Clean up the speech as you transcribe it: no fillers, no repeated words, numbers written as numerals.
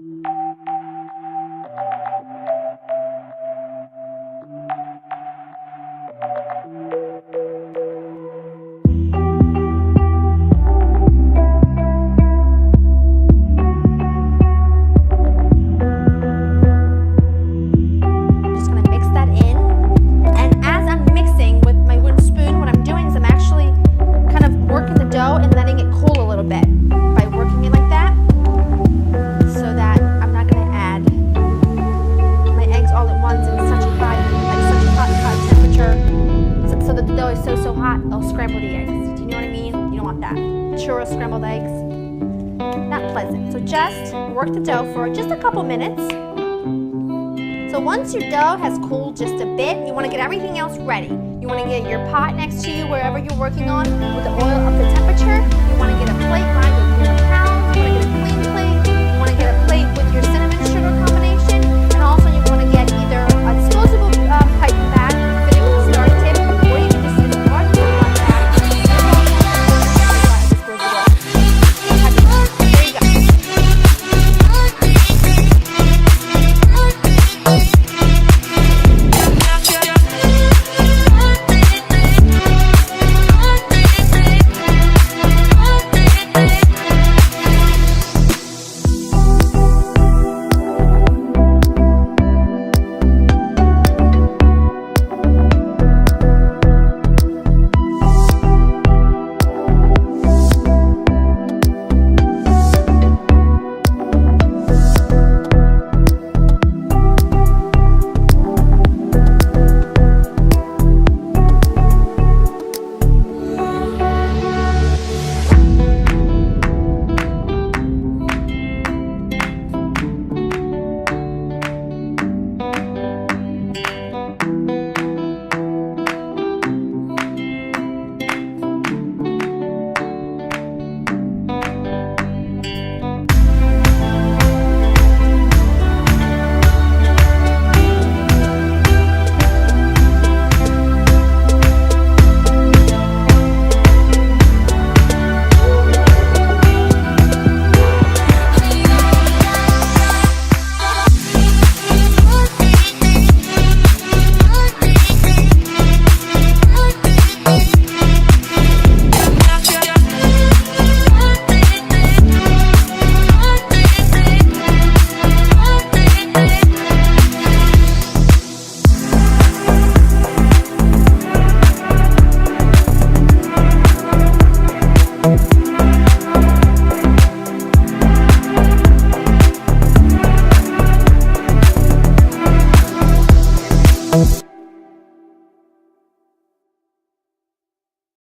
Just gonna mix that in. And as I'm mixing with my wooden spoon, what I'm doing is I'm actually kind of working the dough and letting it cool a little bit by working it like that, so that I'm not gonna add my eggs all at once in such a hot temperature, so that the dough is so hot it'll scramble the eggs. Do you know what I mean? You don't want that. Churro scrambled eggs, not pleasant. So just work the dough for just a couple minutes. So once your dough has cooled just a bit, you want to get everything else ready. You want to get your pot next to you wherever you're working on with the oil up to temperature. You want to get a plate lined with